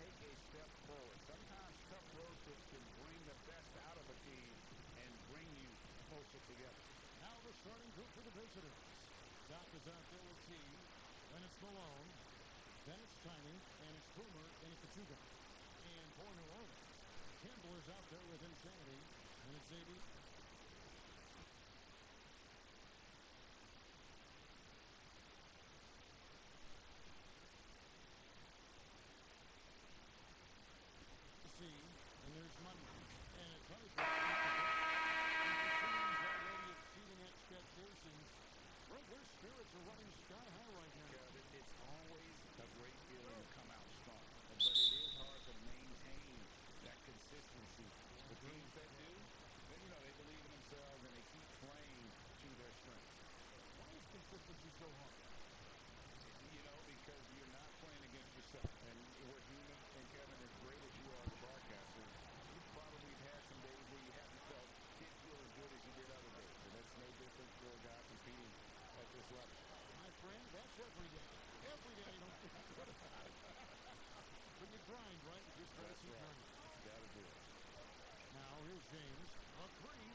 take a step forward. Sometimes tough road trips can bring the best out of a team and bring you closer together. Now the starting group for the visitors. Doc is out there with T. Then it's Malone. Then it's Tiny. And it's Boomer. And it's Katuga. And for New Orleans, Campbell is out there with Insanity. And it's AB. And there's Money. And it's Honeycutt. Already exceeding expectations. Their spirits are running sky high right now. Yeah, it's always a great feeling to come out strong, but it is hard to maintain that consistency. The teams that do, then they believe in themselves and they keep playing to their strengths. Why is consistency so hard? Because you're not playing against yourself, and we're human. And Kevin, as great as you are as a broadcaster, you've probably had some days where you haven't didn't feel as good as you did other days, and that's no different for a guy competing at this level. My friend, that's every day. Every day, you don't feel good about it. But you grind, right? You just got to keep grinding. Got to do it. Now, here's James. A three.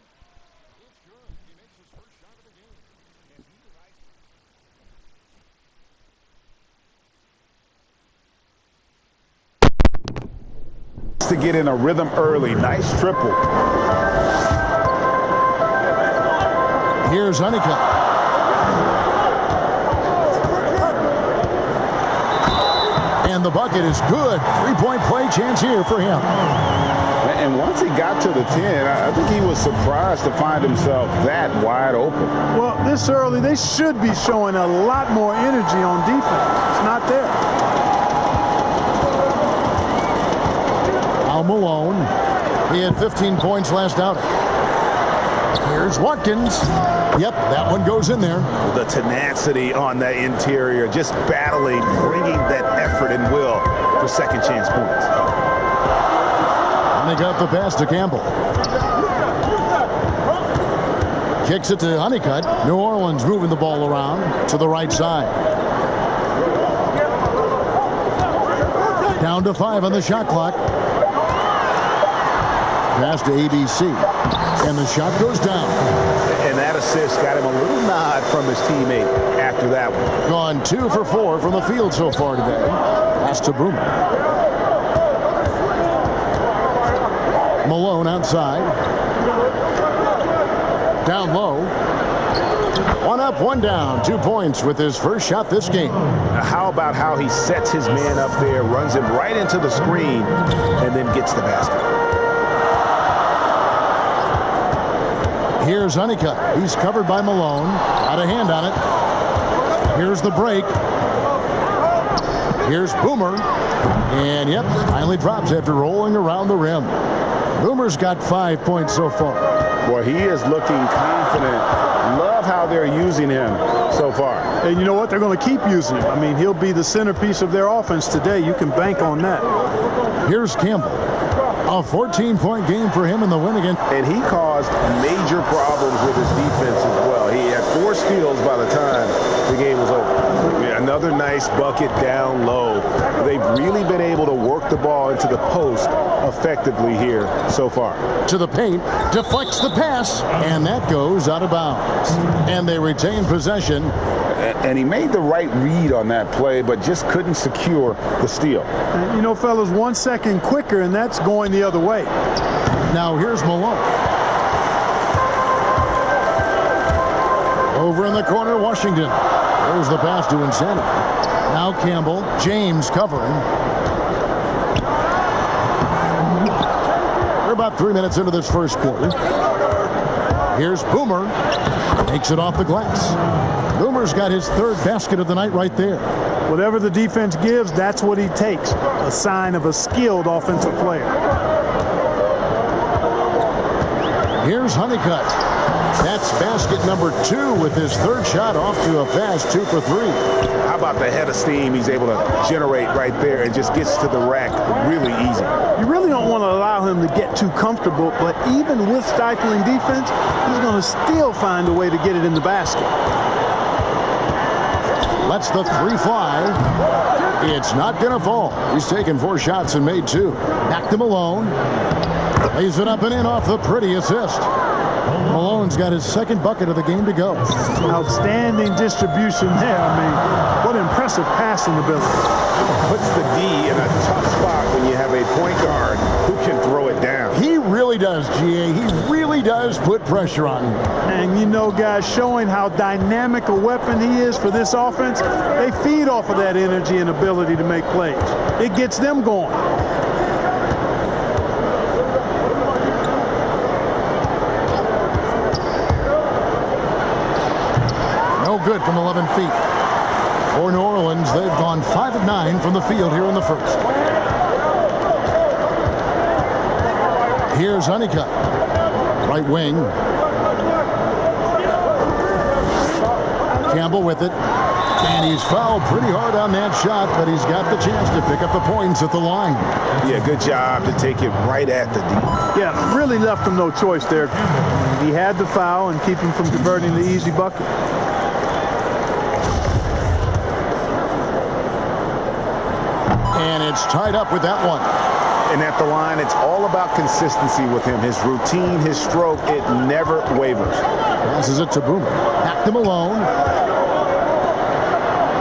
It's good. He makes his first shot of the game. And he likes to get in a rhythm early. Nice triple. Here's Honeycutt. And the bucket is good. Three-point play chance here for him. And once he got to the 10, I think he was surprised to find himself that wide open. Well, this early, they should be showing a lot more energy on defense. It's not there. Al Malone. He had 15 points last outing. Here's Watkins. Yep, that one goes in there. The tenacity on that interior, just battling, bringing that effort and will for second chance points. And they got the pass to Campbell. Kicks it to Honeycutt. New Orleans moving the ball around to the right side. Down to 5 on the shot clock. Pass to ABC. And the shot goes down. And that assist got him a little nod from his teammate after that one. Gone 2 for 4 from the field so far today. Pass to Boomer. Malone outside. Down low. 1 up, 1 down. 2 points with his first shot this game. Now how about how he sets his man up there, runs him right into the screen, and then gets the basket. Here's Honeycutt. He's covered by Malone. Got a hand on it. Here's the break. Here's Boomer. And, yep, finally drops after rolling around the rim. Boomer's got 5 points so far. Boy, he is looking confident. Love how they're using him so far. And you know what? They're going to keep using him. I mean, he'll be the centerpiece of their offense today. You can bank on that. Here's Campbell. A 14-point game for him in the win again. And he caused major problems with his defense as well. He had 4 steals by the time the game was over. Yeah, another nice bucket down low. They've really been able to work the ball into the post effectively here so far. To the paint, deflects the pass, and that goes out of bounds. And they retain possession. And he made the right read on that play, but just couldn't secure the steal. And, you know, fellas, 1 second quicker, and that's going the other way. Now here's Malone. Over in the corner, Washington. There's the pass to Insanity. Now Campbell. James covering. We're about 3 minutes into this first quarter. Here's Boomer. Takes it off the glass. Boomer's got his 3rd basket of the night right there. Whatever the defense gives, that's what he takes. A sign of a skilled offensive player. Here's Honeycutt. That's basket number 2 with his 3rd shot off to a fast 2 for 3. How about the head of steam he's able to generate right there and just gets to the rack really easy. You really don't want to allow him to get too comfortable, but even with stifling defense, he's going to still find a way to get it in the basket. Lets the three fly. It's not going to fall. He's taken 4 shots and made 2. Back to Malone. Lays it up and in off the pretty assist. Malone's got his 2nd bucket of the game to go. Outstanding distribution there. I mean, what impressive passing ability. Puts the D in a tough spot when you have a point guard who can throw it down. He really does, GA. He really does put pressure on him. And you know, guys, showing how dynamic a weapon he is for this offense, they feed off of that energy and ability to make plays. It gets them going. No good from 11 feet. For New Orleans, they've gone 5 of 9 from the field here in the first. Here's Honeycutt. Right wing. Campbell with it. And he's fouled pretty hard on that shot, but he's got the chance to pick up the points at the line. Yeah, good job to take it right at the D. Yeah, really left him no choice there. He had the foul and keep him from converting the easy bucket. And it's tied up with that one. And at the line, it's all about consistency with him. His routine, his stroke, it never wavers. Passes it to Boomer. Back to Malone.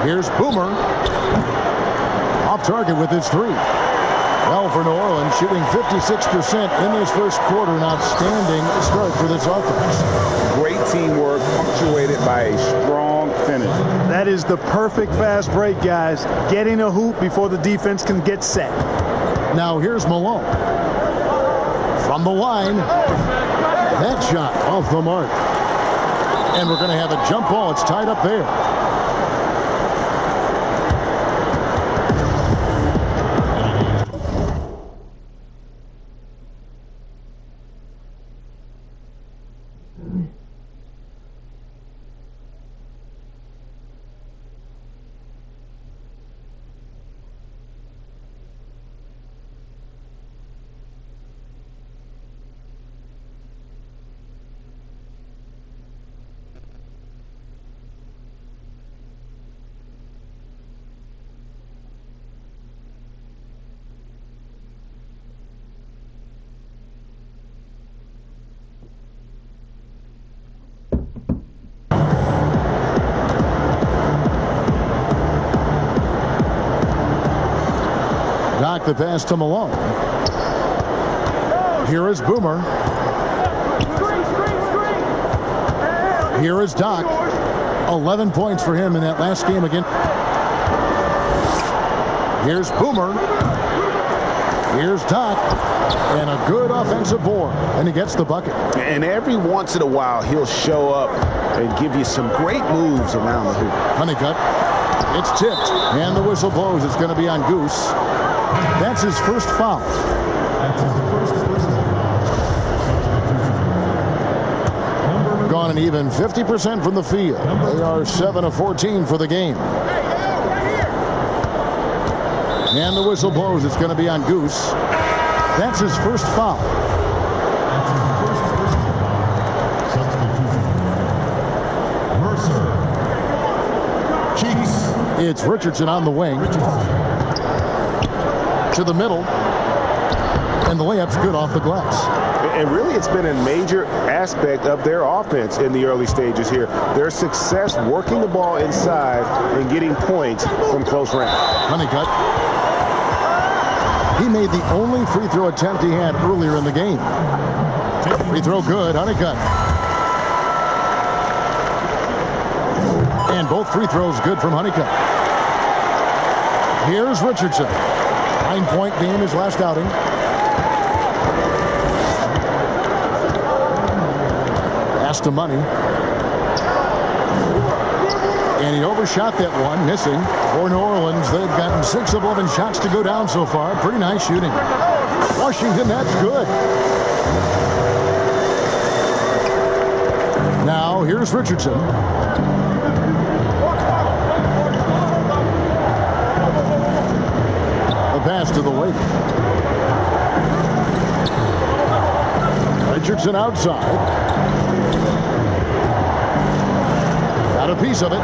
Here's Boomer. Off target with his 3. Well, for New Orleans, shooting 56% in this first quarter. An outstanding start for this offense. Great teamwork, punctuated by a strong finish. That is the perfect fast break, guys. Getting a hoop before the defense can get set. Now here's Malone. From the line. That shot off the mark. And we're going to have a jump ball. It's tied up there. Doc the pass to Malone. Here is Boomer. Here is Doc. 11 points for him in that last game again. Here's Boomer. Here's Doc. And a good offensive board. And he gets the bucket. And every once in a while, he'll show up and give you some great moves around the hoop. Honeycutt. It's tipped. And the whistle blows. It's going to be on Goose. That's his first foul. Gone an even 50% from the field. They are 7 of 14 for the game. And the whistle blows. It's going to be on Goose. That's his first foul. It's Richardson on the wing. To the middle. And the layup's good off the glass. And really, it's been a major aspect of their offense in the early stages here. Their success working the ball inside and getting points from close range. Honeycutt. He made the only free throw attempt he had earlier in the game. Free throw good. Honeycutt. And both free throws good from Honeycutt. Here's Richardson. 9-point game his last outing. Pass to Money. And he overshot that one, missing. For New Orleans, they've gotten 6 of 11 shots to go down so far. Pretty nice shooting. Washington, that's good. Now, here's Richardson. The pass to the wing. Richardson outside. Got a piece of it.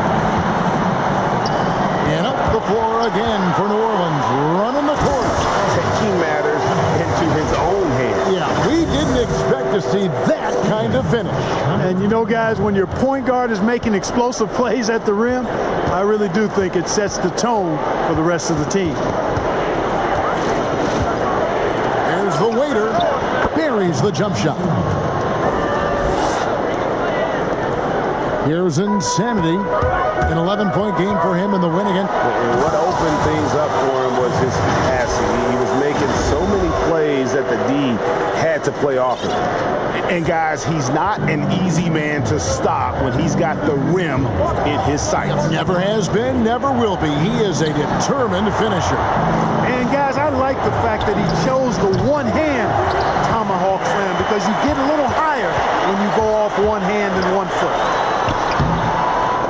again for New Orleans, running the court. Taking matters into his own hands. Yeah, we didn't expect to see that kind of finish. And you know, guys, when your point guard is making explosive plays at the rim, I really do think it sets the tone for the rest of the team. There's the waiter. Buries the jump shot. Here's Insanity. An 11-point game for him in the win again. And what opened things up for him was his passing. He was making so many plays that the D had to play off him. And guys, he's not an easy man to stop when he's got the rim in his sights. Never has been, never will be. He is a determined finisher. And guys, I like the fact that he chose the one-hand tomahawk slam, because you get a little higher when you go off one hand and one foot.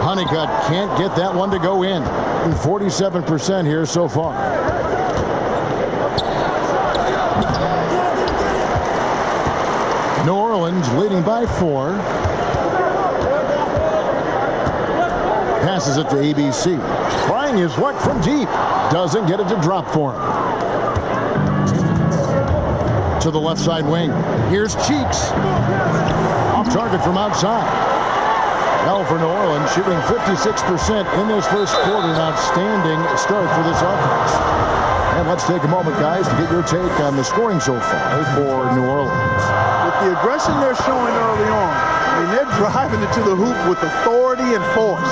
Honeycutt can't get that one to go in. 47% here so far. New Orleans leading by 4. Passes it to ABC. Trying his luck from deep. Doesn't get it to drop for him. To the left side wing. Here's Cheeks. Off target from outside. Now for New Orleans, shooting 56% in this first quarter. An outstanding start for this offense. And let's take a moment, guys, to get your take on the scoring so far for New Orleans. With the aggression they're showing early on, I mean, they're driving it to the hoop with authority and force.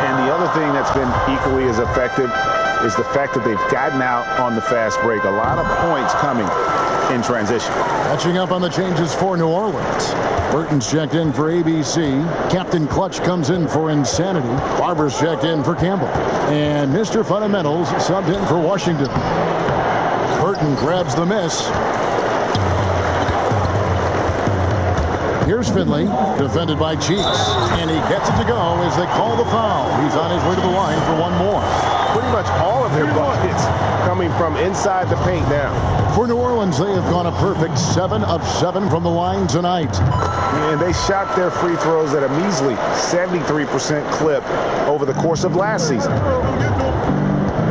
And the other thing that's been equally as effective is the fact that they've gotten out on the fast break. A lot of points coming in transition. Catching up on the changes for New Orleans. Burton's checked in for ABC. Captain Clutch comes in for Insanity. Barber's checked in for Campbell. And Mr. Fundamentals subbed in for Washington. Burton grabs the miss. Here's Finley, defended by Cheeks. And he gets it to go as they call the foul. He's on his way to the line for one more. Pretty much all of their buckets coming from inside the paint now. For New Orleans, they have gone a perfect 7 of 7 from the line tonight. And they shot their free throws at a measly 73% clip over the course of last season.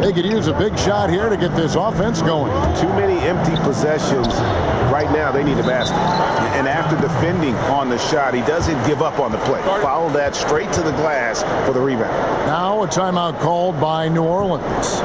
They could use a big shot here to get this offense going. Too many empty possessions. Right now, they need a basket. And after defending on the shot, he doesn't give up on the play. Follow that straight to the glass for the rebound. Now a timeout called by New Orleans.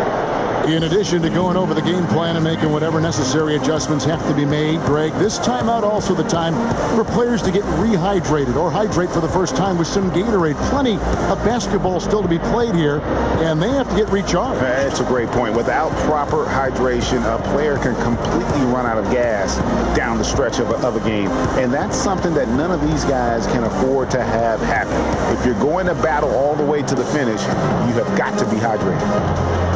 In addition to going over the game plan and making whatever necessary adjustments have to be made, Greg, this timeout also the time for players to get rehydrated or hydrate for the first time with some Gatorade. Plenty of basketball still to be played here, and they have to get recharged. That's a great point. Without proper hydration, a player can completely run out of gas down the stretch of a game. And that's something that none of these guys can afford to have happen. If you're going to battle all the way to the finish, you have got to be hydrated.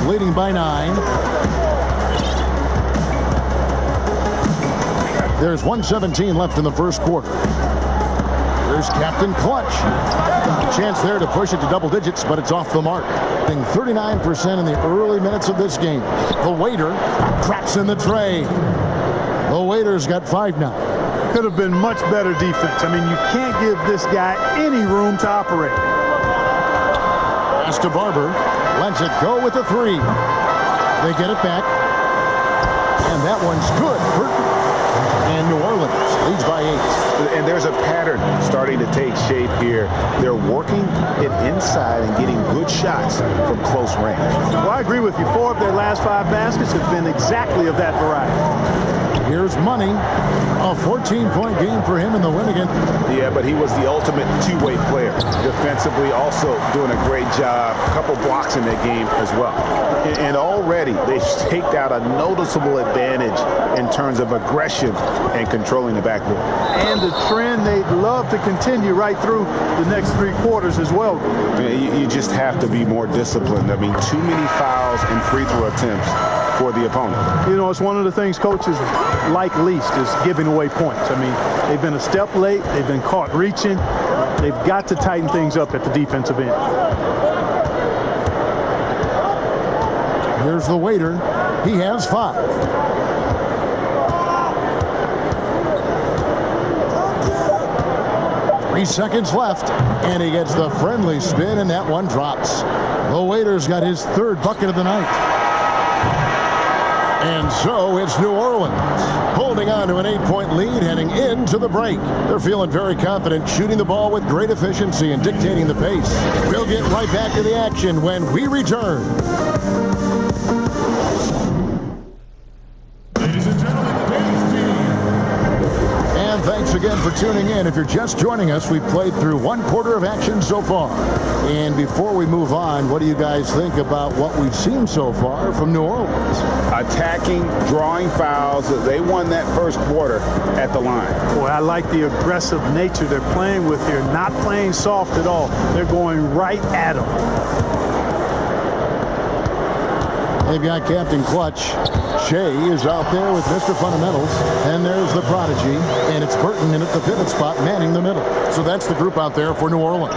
Leading by 9. There's 1:17 left in the first quarter. There's Captain Clutch. Chance there to push it to double digits, but it's off the mark. 39% in the early minutes of this game. The waiter traps in the tray. The waiter's got 5 now. Could have been much better defense. I mean, you can't give this guy any room to operate. Pass to Barber. Lets it go with the 3. They get it back. And that one's good. And New Orleans leads by 8. And there's a pattern starting to take shape here. They're working it inside and getting good shots from close range. Well, I agree with you. 4 of their last 5 baskets have been exactly of that variety. Here's Money. A 14-point game for him in the win again. Yeah, but he was the ultimate two-way player. Defensively, also doing a great job. A couple blocks in that game as well. And already, they've staked out a noticeable advantage in terms of aggression and controlling the backboard. And the trend they'd love to continue right through the next 3 quarters as well. You just have to be more disciplined. I mean, too many fouls and free throw attempts for the opponent. You know, it's one of the things coaches like least is giving away points. I mean, they've been a step late. They've been caught reaching. They've got to tighten things up at the defensive end. Here's the waiter. He has 5. 3 seconds left, and he gets the friendly spin, and that one drops. The waiter's got his 3rd bucket of the night. And so it's New Orleans holding on to an 8-point lead heading into the break. They're feeling very confident, shooting the ball with great efficiency and dictating the pace. We'll get right back to the action when we return. Ladies and gentlemen, today's team. And thanks again for tuning in. If you're just joining us, we've played through 1 quarter of action so far. And before we move on, what do you guys think about what we've seen so far from New Orleans? Attacking, drawing fouls. They won that first quarter at the line. Boy, I like the aggressive nature they're playing with here. Not playing soft at all. They're going right at them. They've got Captain Clutch. Shea is out there with Mr. Fundamentals. And there's the prodigy. And it's Burton in at the pivot spot, manning the middle. So that's the group out there for New Orleans.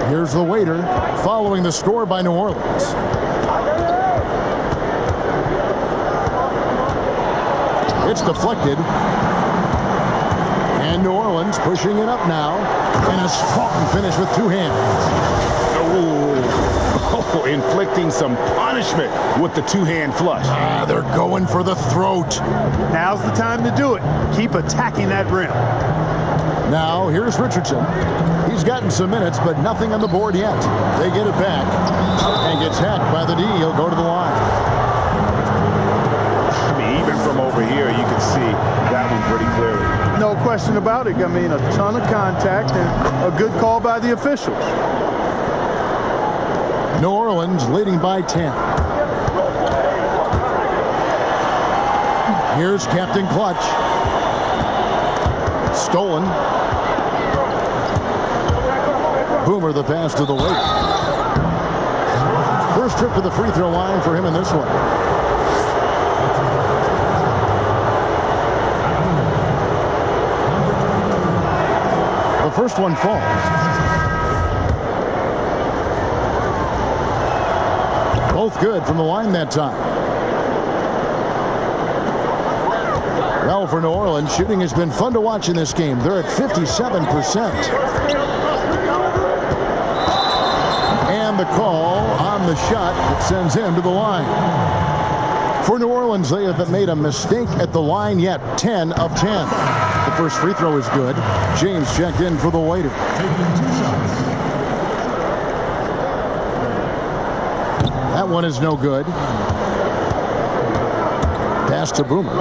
Here's the waiter following the score by New Orleans. It's deflected. And New Orleans pushing it up now. And a strong finish with 2 hands. Oh, inflicting some punishment with the 2-hand flush. They're going for the throat. Now's the time to do it. Keep attacking that rim. Now, here's Richardson. He's gotten some minutes, but nothing on the board yet. They get it back. And gets hacked by the D. He'll go to the line. I mean, even from over here, you can see that one pretty clearly. No question about it. I mean, a ton of contact and a good call by the officials. New Orleans leading by 10. Here's Captain Clutch. Stolen. Boomer the pass to the lake. First trip to the free throw line for him in this one. The first one falls. Both good from the line that time. Well, for New Orleans, shooting has been fun to watch in this game. They're at 57%. And the call on the shot that sends him to the line. For New Orleans, they haven't made a mistake at the line yet. 10 of 10. The first free throw is good. James checked in for the waiter. That one is no good. Pass to Boomer.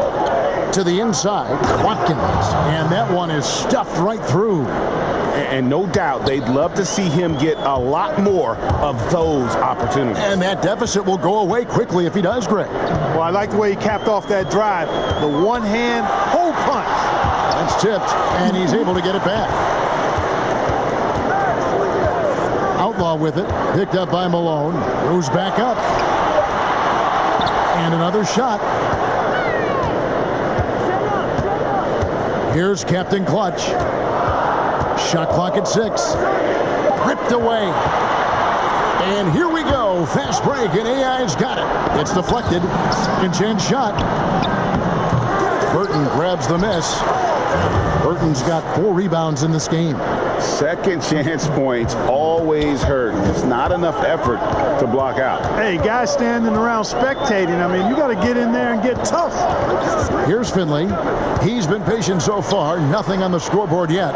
To the inside, Watkins. And that one is stuffed right through. And no doubt they'd love to see him get a lot more of those opportunities. And that deficit will go away quickly if he does, Greg. Well, I like the way he capped off that drive. The 1-hand hole punch. That's tipped, and he's able to get it back. Outlaw with it. Picked up by Malone. Moves back up. And another shot. Here's Captain Clutch. Shot clock at 6. Ripped away. And here we go. Fast break, and AI's got it. It's deflected. Second chance shot. Burton grabs the miss. Burton's got 4 rebounds in this game. Second chance points always hurt. It's not enough effort to block out. Hey, guys standing around spectating. I mean, you got to get in there and get tough. Here's Finley. He's been patient so far. Nothing on the scoreboard yet.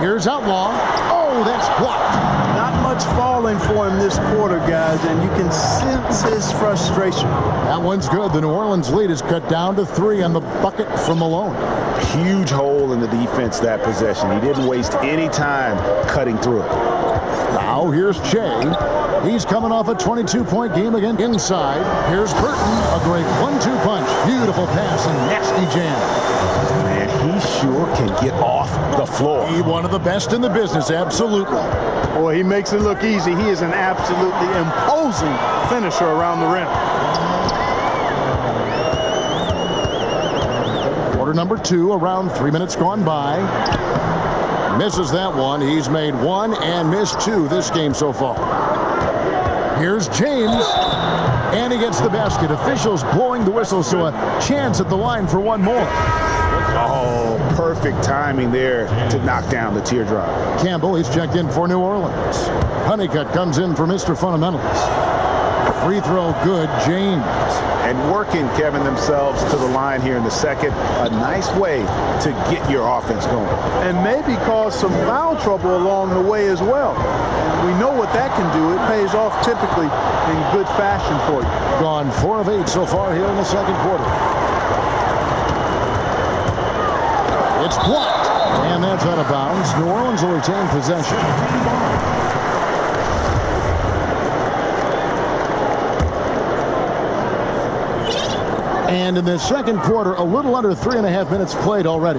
Here's Outlaw. Oh, that's blocked. Not much falling for him this quarter, guys, and you can sense his frustration. That one's good. The New Orleans lead is cut down to 3 on the bucket from Malone. Huge hole in the defense that possession. He didn't waste any time cutting through it. Now here's Shea. He's coming off a 22-point game again inside. Here's Burton. A great 1-2 punch. Beautiful pass and nasty jam. Man, he sure can get off the floor. He's one of the best in the business, absolutely. Boy, he makes it look easy. He is an absolutely imposing finisher around the rim. Quarter number 2, around 3 minutes gone by. Misses that one. He's made 1 and missed 2 this game so far. Here's James, and he gets the basket. Officials blowing the whistle, so a chance at the line for one more. Oh, perfect timing there to knock down the teardrop. Campbell, he's checked in for New Orleans. Honeycutt comes in for Mr. Fundamentals. Free throw good, James. And working, Kevin, themselves to the line here in the second. A nice way to get your offense going. And maybe cause some foul trouble along the way as well. We know what that can do. It pays off typically in good fashion for you. Gone 4 of 8 so far here in the second quarter. It's blocked, and that's out of bounds. New Orleans will retain possession. And in the second quarter, a little under 3.5 minutes played already.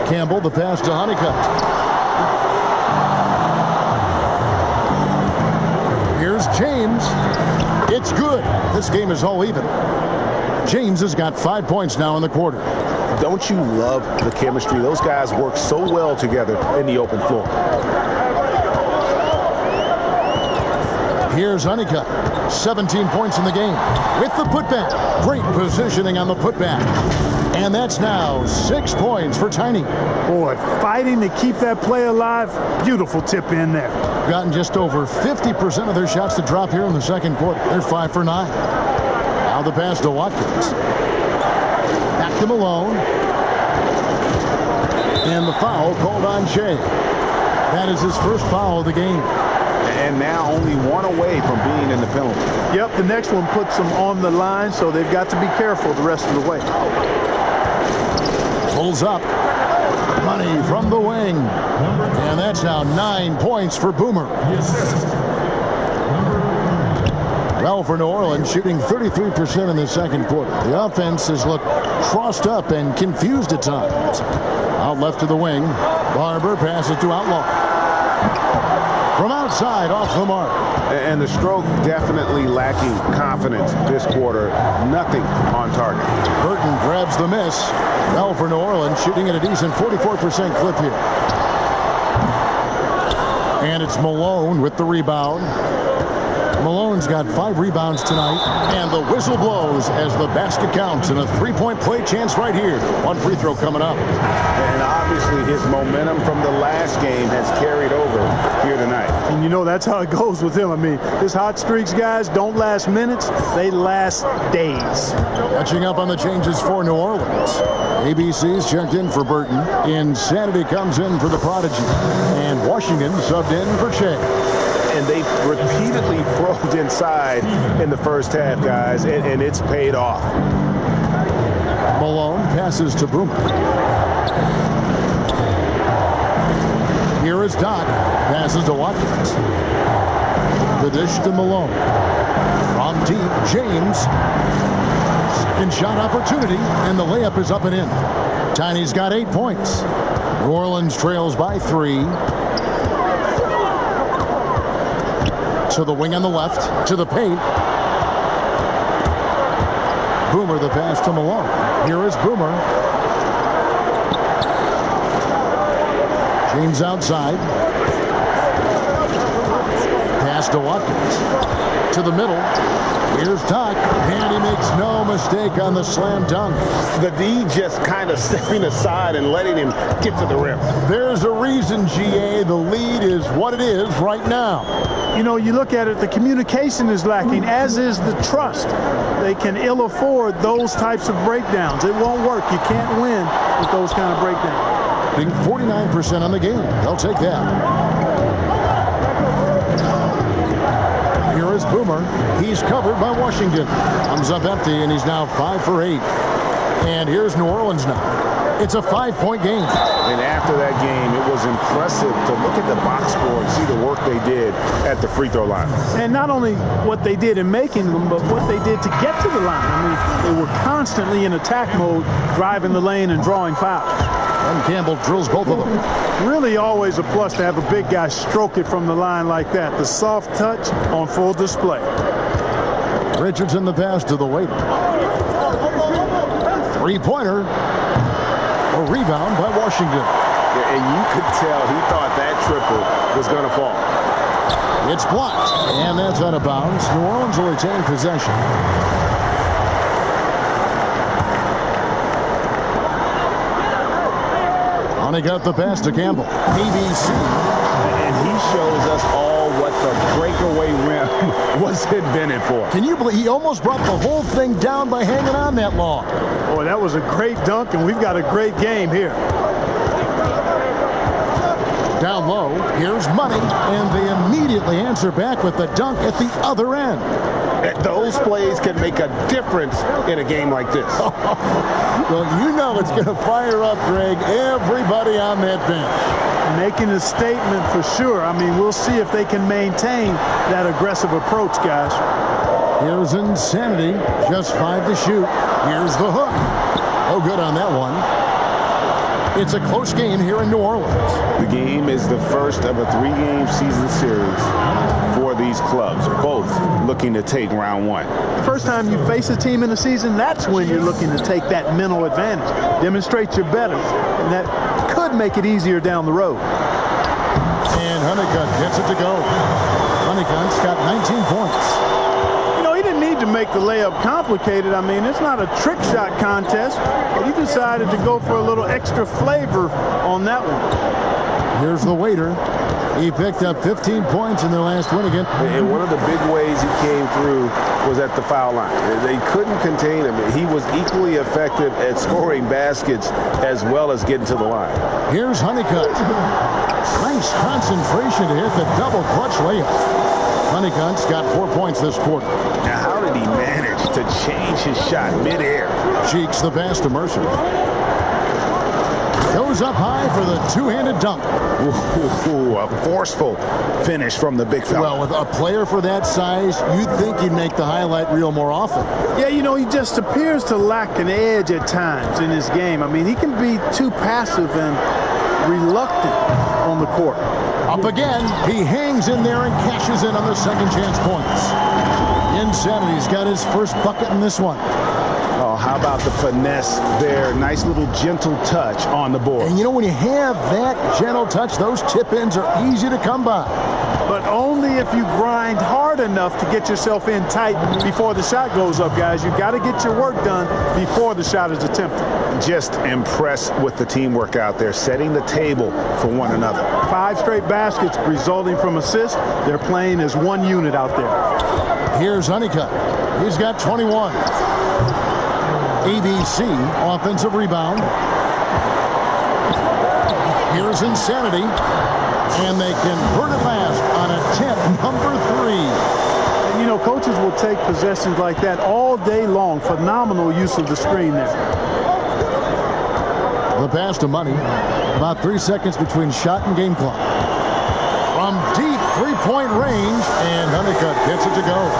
Campbell, the pass to Honeycutt. Here's James. It's good. This game is all even. James has got 5 points now in the quarter. Don't you love the chemistry? Those guys work so well together in the open floor. Here's Honeycutt. 17 points in the game with the putback. Great positioning on the putback. And that's now 6 points for Tiny. Boy, fighting to keep that play alive. Beautiful tip in there. Gotten just over 50% of their shots to drop here in the second quarter. They're 5 for 9. Now the pass to Watkins. Back to Malone. And the foul called on Shea. That is his first foul of the game. And now only 1 away from being in the penalty. Yep, the next one puts them on the line, so they've got to be careful the rest of the way. Pulls up. Money from the wing. And that's now 9 points for Boomer. Well, for New Orleans, shooting 33% in the second quarter. The offense has looked crossed up and confused at times. Out left to the wing. Barber passes to Outlaw. From outside, off the mark. And the stroke definitely lacking confidence this quarter. Nothing on target. Burton grabs the miss. Well, for New Orleans, shooting at a decent 44% clip here. And it's Malone with the rebound. Malone's got 5 rebounds tonight, and the whistle blows as the basket counts, and a 3-point play chance right here. 1 free throw coming up. And obviously his momentum from the last game has carried over here tonight. And you know that's how it goes with him. I mean, his hot streaks, guys, don't last minutes. They last days. Catching up on the changes for New Orleans. ABC's checked in for Burton. Insanity comes in for the Prodigy. And Washington subbed in for Shea. And they repeatedly probed inside in the first half, guys, and it's paid off. Malone passes to Boomer. Here is Doc. Passes to Watkins. The dish to Malone. From deep, James. Second shot opportunity, and the layup is up and in. Tiny's got 8 points. New Orleans trails by 3. To the wing on the left, to the paint. Boomer, the pass to Malone. Here is Boomer. James outside. Pass to Watkins. To the middle. Here's Doc, and he makes no mistake on the slam dunk. The D just kind of stepping aside and letting him get to the rim. There's a reason, GA. The lead is what it is right now. You know, you look at it, the communication is lacking, as is the trust. They can ill afford those types of breakdowns. It won't work. You can't win with those kind of breakdowns. I think 49% on the game. They'll take that. Here is Boomer. He's covered by Washington. Comes up empty, and he's now 5 for 8. And here's New Orleans now. It's a 5-point game. And after that game, it was impressive to look at the box score and see the work they did at the free throw line. And not only what they did in making them, but what they did to get to the line. I mean, they were constantly in attack mode, driving the lane and drawing fouls. And Campbell drills both of them. Really always a plus to have a big guy stroke it from the line like that. The soft touch on full display. Richardson the pass to the waiter. Three-pointer. A rebound by Washington. And you could tell he thought that triple was going to fall. It's blocked, and that's out of bounds. New Orleans will retain possession. He got the pass to Campbell. ABC. And he shows us all what the breakaway rim was invented for. Can you believe he almost brought the whole thing down by hanging on that long? Boy, that was a great dunk, and we've got a great game here. Down low, here's Money, and they immediately answer back with the dunk at the other end. Those plays can make a difference in a game like this. Well, you know it's going to fire up, Greg, everybody on that bench. Making a statement for sure. I mean, we'll see if they can maintain that aggressive approach, guys. Here's Insanity, just 5 to shoot. Here's the hook. Oh, good on that one. It's a close game here in New Orleans. The game is the first of a 3-game season series for these clubs, both looking to take round 1. First time you face a team in the season, that's when you're looking to take that mental advantage. Demonstrate you're better, and that could make it easier down the road. And Honeycutt gets it to go. Honeycutt's got 19 points. He didn't need to make the layup complicated. I mean, it's not a trick shot contest, but he decided to go for a little extra flavor on that one. Here's the waiter. He picked up 15 points in their last win again. And one of the big ways he came through was at the foul line. They couldn't contain him. He was equally effective at scoring baskets as well as getting to the line. Here's Honeycutt. Nice concentration to hit the double clutch layup. Honeycutt's got 4 points this quarter. Now, how did he manage to change his shot midair? Cheeks the pass to Mercer. Goes up high for the two-handed dunk. Ooh, a forceful finish from the big fella. Well, with a player for that size, you'd think he'd make the highlight reel more often. Yeah, he just appears to lack an edge at times in his game. I mean, he can be too passive and reluctant on the court. Up again, he hangs in there and cashes in on the second chance points. Insanity's got his first bucket in this one. Oh, how about the finesse there? Nice little gentle touch on the board. And when you have that gentle touch, those tip-ins are easy to come by. But only if you grind hard enough to get yourself in tight before the shot goes up, guys. You've got to get your work done before the shot is attempted. Just impressed with the teamwork out there, setting the table for one another. 5 straight baskets resulting from assists. They're playing as one unit out there. Here's Honeycutt. He's got 21. ABC, offensive rebound. Here's Insanity. And they convert it last on attempt number 3. And coaches will take possessions like that all day long. Phenomenal use of the screen there. The pass to Money. About 3 seconds between shot and game clock. From deep 3-point range, and Honeycutt gets it to go.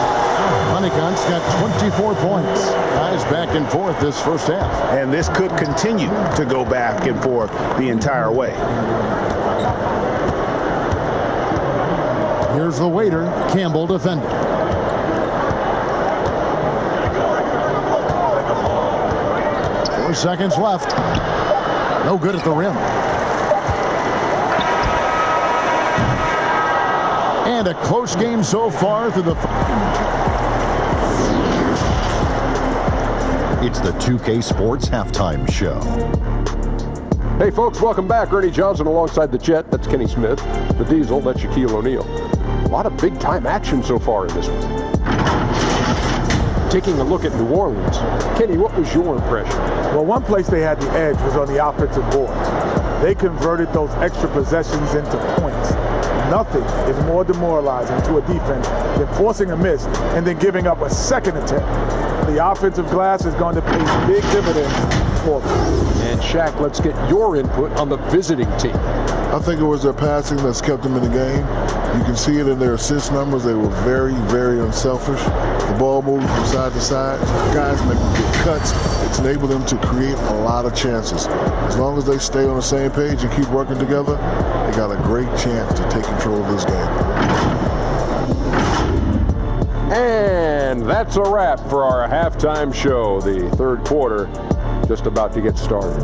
Honeycutt's got 24 points. Guys back and forth this first half. And this could continue to go back and forth the entire way. Here's the waiter, Campbell defending. Four seconds left. No good at the rim. And a close game so far through the... It's the 2K Sports Halftime Show. Hey folks, welcome back. Ernie Johnson alongside the Jet. That's Kenny Smith. The Diesel, that's Shaquille O'Neal. A lot of big-time action so far in this one. Taking a look at New Orleans. Kenny, what was your impression? Well, one place they had the edge was on the offensive boards. They converted those extra possessions into points. Nothing is more demoralizing to a defense than forcing a miss and then giving up a second attempt. The offensive glass is going to pay big dividends for them. And Shaq, let's get your input on the visiting team. I think it was their passing that's kept them in the game. You can see it in their assist numbers. They were very, very unselfish. The ball moved from side to side. Guys making good cuts. It's enabled them to create a lot of chances. As long as they stay on the same page and keep working together, they got a great chance to take control of this game. And And that's a wrap for our halftime show. The third quarter just about to get started.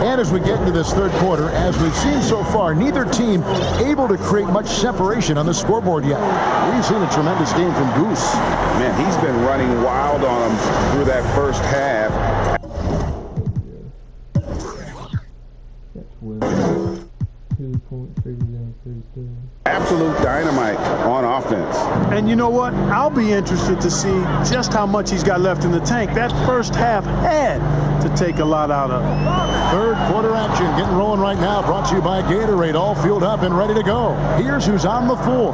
And as we get into this third quarter, as we've seen so far, neither team able to create much separation on the scoreboard yet. We've seen a tremendous game from Goose. Man, he's been running wild on them through that first half. Absolute dynamite on offense. And you know what? I'll be interested to see just how much he's got left in the tank. That first half had to take a lot out of it. Third quarter action getting rolling right now. Brought to you by Gatorade. All fueled up and ready to go. Here's who's on the floor.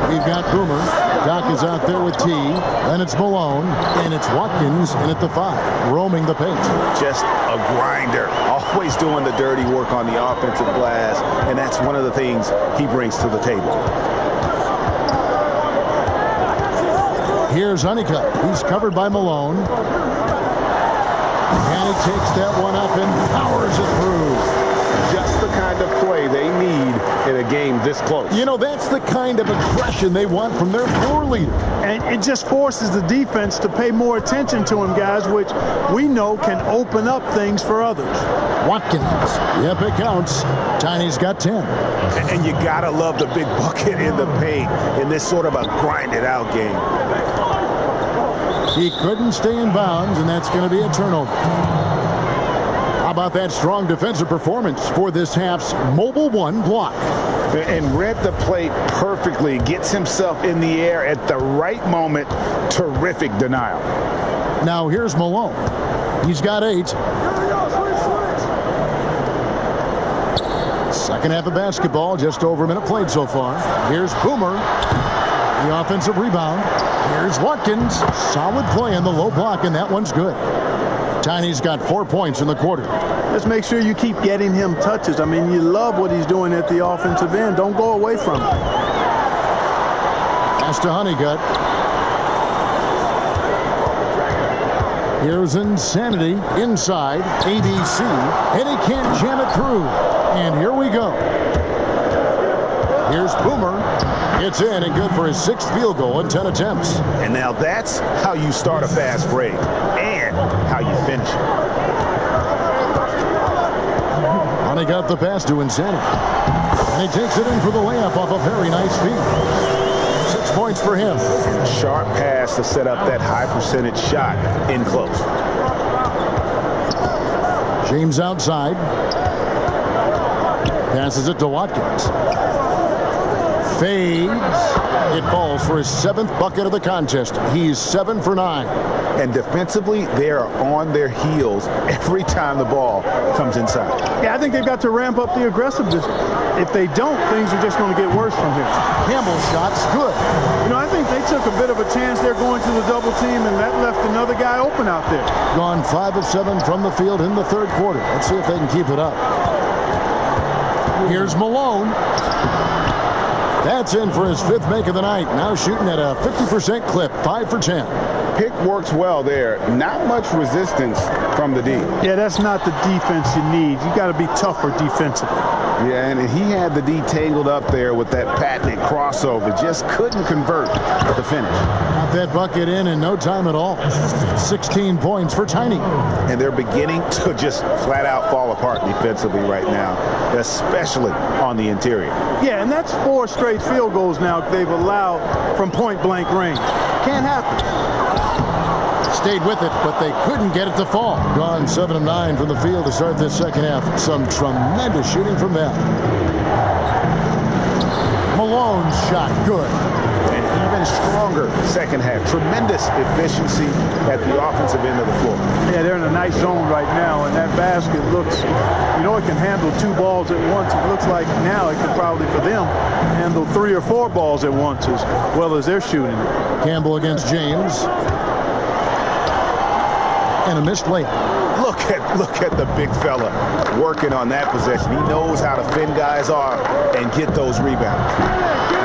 We've got Boomer. Doc is out there with T. Then it's Malone. And it's Watkins in at the 5. Roaming the paint. Just a grinder. Always doing the dirty work on the offensive glass. And that's one of the things he brings to the table. Here's Honeycutt. He's covered by Malone. And he takes that one up and powers it through. Just the kind of play they need in a game this close. You know, that's the kind of aggression they want from their floor leader. And it just forces the defense to pay more attention to him, guys, which we know can open up things for others. Watkins. Yep, it counts. Tiny's got 10. And you got to love the big bucket in the paint in this sort of a grinded-out game. He couldn't stay in bounds, and that's going to be a turnover. How about that strong defensive performance for this half's mobile 1 block? And read the play perfectly. Gets himself in the air at the right moment. Terrific denial. Now here's Malone. He's got 8. Second half of basketball, just over a minute played so far. Here's Boomer. The offensive rebound. Here's Watkins. Solid play in the low block, and that one's good. Tiny's got 4 points in the quarter. Let's make sure you keep getting him touches. I mean, you love what he's doing at the offensive end. Don't go away from it. Pass to Honeycutt. Here's Insanity inside. ABC. And he can't jam it through. And here we go. Here's Boomer. It's in and good for his 6th field goal in 10 attempts. And now that's how you start a fast break and how you finish it. Honey got the pass to Insanity. And he takes it in for the layup off a very nice feed. 6 points for him. Sharp pass to set up that high percentage shot in close. James outside. Passes it to Watkins. Fades. It falls for his 7th bucket of the contest. He's 7 for 9. And defensively, they are on their heels every time the ball comes inside. Yeah, I think they've got to ramp up the aggressiveness. If they don't, things are just going to get worse from here. Campbell's shot's good. You know, I think they took a bit of a chance there going to the double team, and that left another guy open out there. Gone 5 of 7 from the field in the third quarter. Let's see if they can keep it up. Here's Malone. That's in for his 5th make of the night. Now shooting at a 50% clip, 5 for 10. Pick works well there. Not much resistance from the D. Yeah, that's not the defense you need. You got to be tougher defensively. Yeah, and he had the D tangled up there with that patented crossover. Just couldn't convert at the finish. Got that bucket in no time at all. 16 points for Tiny. And they're beginning to just flat out fall apart defensively right now, especially on the interior. Yeah, and that's 4 straight field goals now they've allowed from point-blank range. Can't happen. Stayed with it, but they couldn't get it to fall. Gone 7 of 9 from the field to start this second half. Some tremendous shooting from them. Malone's shot good. And even stronger second half. Tremendous efficiency at the offensive end of the floor. Yeah, they're in a nice zone right now, and that basket looks, you know, it can handle 2 balls at once. It looks like now it could probably, for them, handle 3 or 4 balls at once as well as they're shooting it. Campbell against James. And a missed layup. Look at the big fella working on that possession. He knows how to fin guys off and get those rebounds.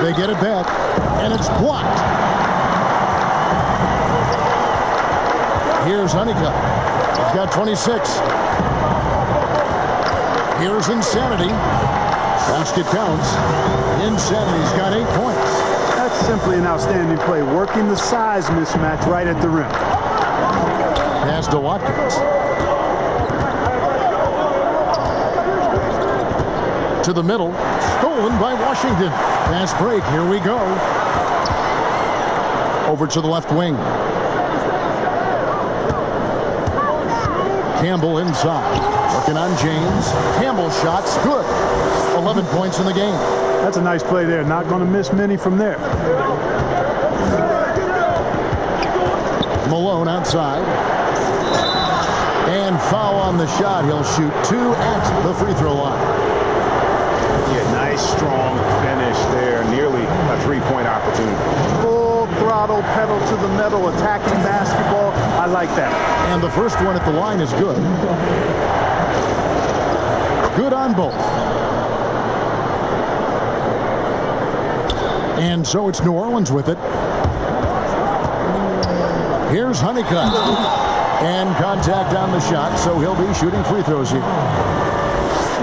They get it back, and it's blocked. Here's Honeycutt. He's got 26. Here's Insanity. Basket counts. Insanity's got 8 points. That's simply an outstanding play, working the size mismatch right at the rim. Pass to Watkins. To the middle. Stolen by Washington. Fast break. Here we go. Over to the left wing. Campbell inside. Working on James. Campbell's shot's good. 11 points in the game. That's a nice play there. Not going to miss many from there. Malone outside. And foul on the shot. He'll shoot 2 at the free throw line. Yeah, nice, strong finish there. Nearly a three-point opportunity. Full throttle, pedal to the metal, attacking basketball. I like that. And the first one at the line is good. Good on both. And so it's New Orleans with it. Here's Honeycutt. And contact on the shot, so he'll be shooting free throws here.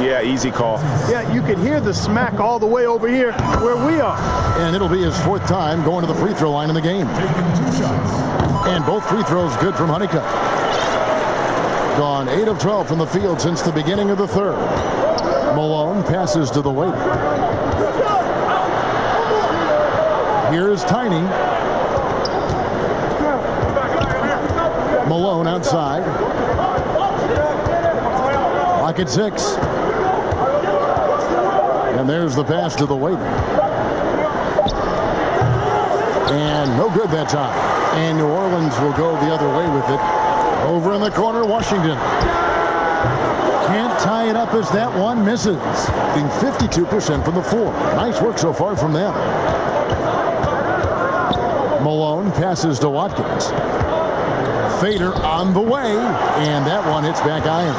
Yeah, easy call. Yeah, you can hear the smack all the way over here where we are. And it'll be his 4th time going to the free throw line in the game. And both free throws good from Honeycutt. Gone 8 of 12 from the field since the beginning of the third. Malone passes to the waiter. Here's Tiny. Malone outside. Clock at 6. And there's the pass to the waiter. And no good that time. And New Orleans will go the other way with it. Over in the corner, Washington. Can't tie it up as that one misses. Being 52% from the floor. Nice work so far from them. Malone passes to Watkins. Fader on the way. And that one hits back iron.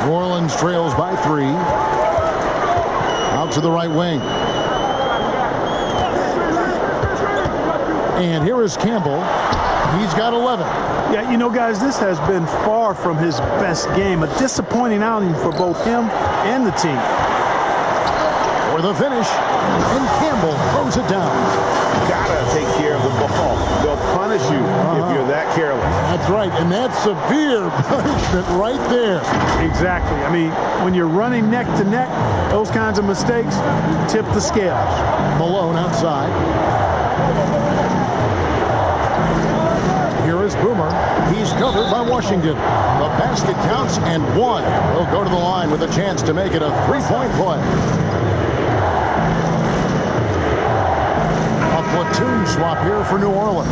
New Orleans trails by 3. Out to the right wing. And here is Campbell. He's got 11. Yeah, you know, guys, this has been far from his best game. A disappointing outing for both him and the team. For the finish. And Campbell throws it down. Gotta take care of the ball. They'll punish you if you're that careless. That's right, and that's severe punishment right there. Exactly. I mean, when you're running neck to neck, those kinds of mistakes tip the scales. Malone outside. Here is Boomer. He's covered by Washington. The basket counts and 1. He'll go to the line with a chance to make it a 3-point play. Platoon swap here for New Orleans.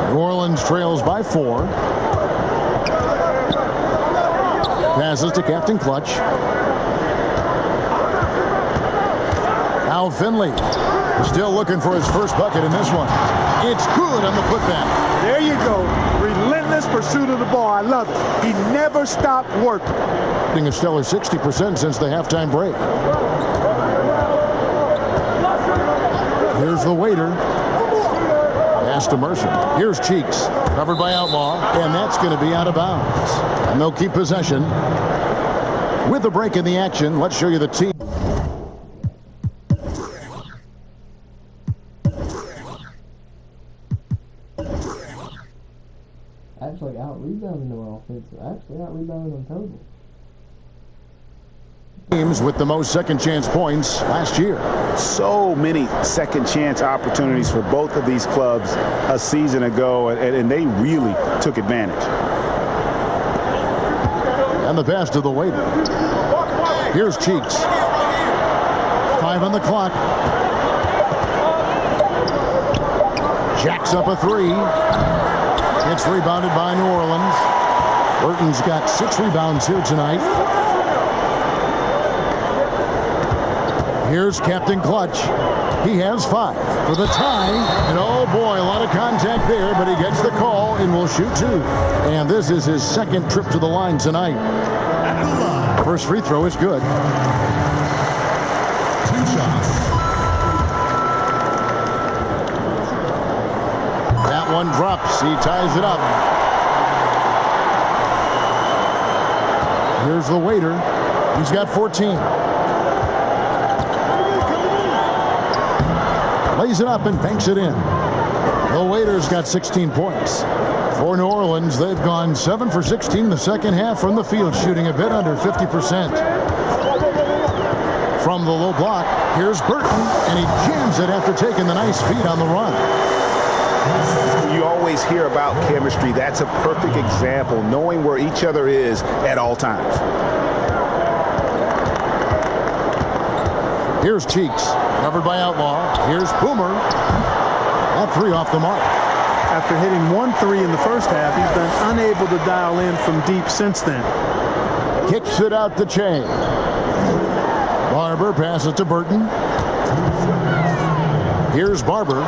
New Orleans trails by 4. Passes to Captain Clutch. Al Finley still looking for his first bucket in this one. It's good on the putback. There you go. Relentless pursuit of the ball. I love it. He never stopped working. Being a stellar 60% since the halftime break. Here's the waiter. Pass to Mercer. Here's Cheeks. Covered by Outlaw. And that's going to be out of bounds. And they'll keep possession. With the break in the action, let's show you the team. Actually out-rebounding them on offense. Actually out-rebounding them total. Teams with the most second-chance points last year. So many second-chance opportunities for both of these clubs a season ago, and they really took advantage. And the pass to the waiter. Here's Cheeks. 5 on the clock. Jacks up a 3. It's rebounded by New Orleans. Burton's got 6 rebounds here tonight. Here's Captain Clutch. He has 5 for the tie. And oh boy, a lot of contact there, but he gets the call and will shoot 2. And this is his second trip to the line tonight. First free throw is good. 2 shots. That one drops. He ties it up. Here's the waiter. He's got 14. Lays it up and banks it in. The waiter's got 16 points. For New Orleans, they've gone 7 for 16 the second half from the field, shooting a bit under 50%. From the low block, here's Burton, and he jams it after taking the nice feed on the run. You always hear about chemistry. That's a perfect example, knowing where each other is at all times. Here's Cheeks, covered by Outlaw. Here's Boomer. That 3 off the mark. After hitting 1 3 in the first half, he's been unable to dial in from deep since then. Kicks it out the chain. Barber passes to Burton. Here's Barber.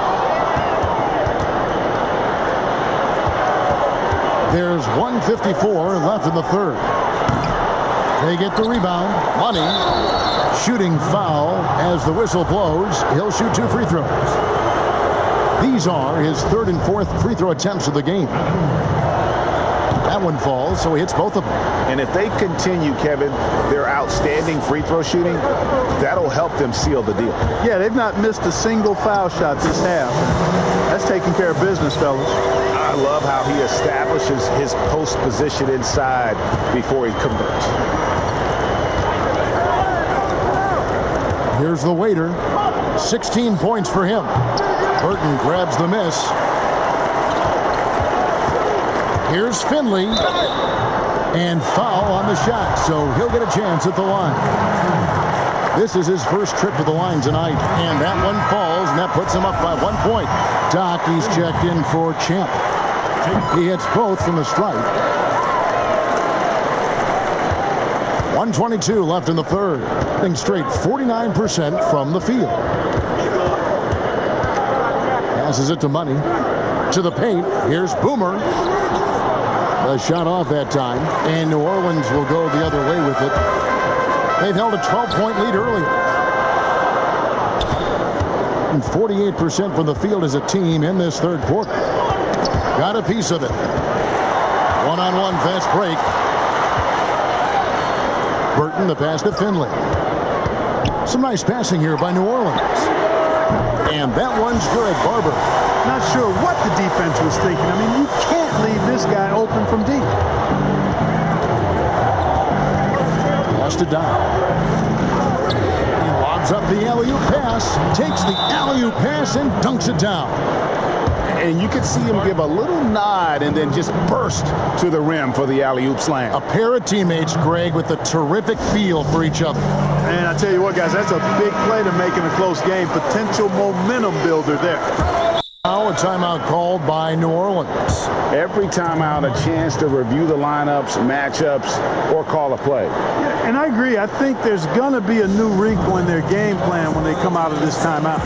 There's 1:54 left in the third. They get the rebound. Money. Shooting foul as the whistle blows. He'll shoot 2 free throws. These are his 3rd and 4th free throw attempts of the game. That one falls, so he hits both of them. And if they continue, Kevin, their outstanding free throw shooting, that'll help them seal the deal. Yeah, they've not missed a single foul shot this half. That's taking care of business, fellas. I love how he establishes his post position inside before he converts. Here's the waiter. 16 points for him. Burton grabs the miss. Here's Finley. And foul on the shot, so he'll get a chance at the line. This is his first trip to the line tonight, and that one falls, and that puts him up by 1 point. Dockey's checked in for Champ. He hits both from the stripe. 1:22 left in the third. Hitting straight 49% from the field. Passes it to Money. To the paint. Here's Boomer. The shot off that time. And New Orleans will go the other way with it. They've held a 12-point lead earlier. And 48% from the field as a team in this third quarter. Got a piece of it. One-on-one fast break. Burton, the pass to Finley. Some nice passing here by New Orleans. And that one's good. Barber. Not sure what the defense was thinking. I mean, you can't leave this guy open from deep. Pass to Dow. He lobs up the alley-oop pass. Takes the alley-oop pass and dunks it down. And you could see him give a little nod and then just burst to the rim for the alley-oop slam. A pair of teammates, Greg, with a terrific feel for each other. And I tell you what, guys, that's a big play to make in a close game. Potential momentum builder there. Now a timeout called by New Orleans. Every timeout, a chance to review the lineups, matchups, or call a play. Yeah, and I agree. I think there's going to be a new wrinkle in their game plan when they come out of this timeout.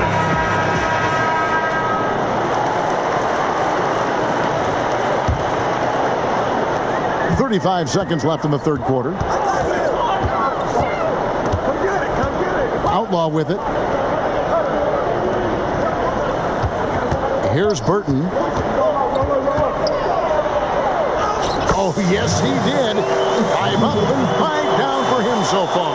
35 seconds left in the third quarter. Outlaw with it. Here's Burton. Oh, yes, he did. 5 up and 5 down for him so far.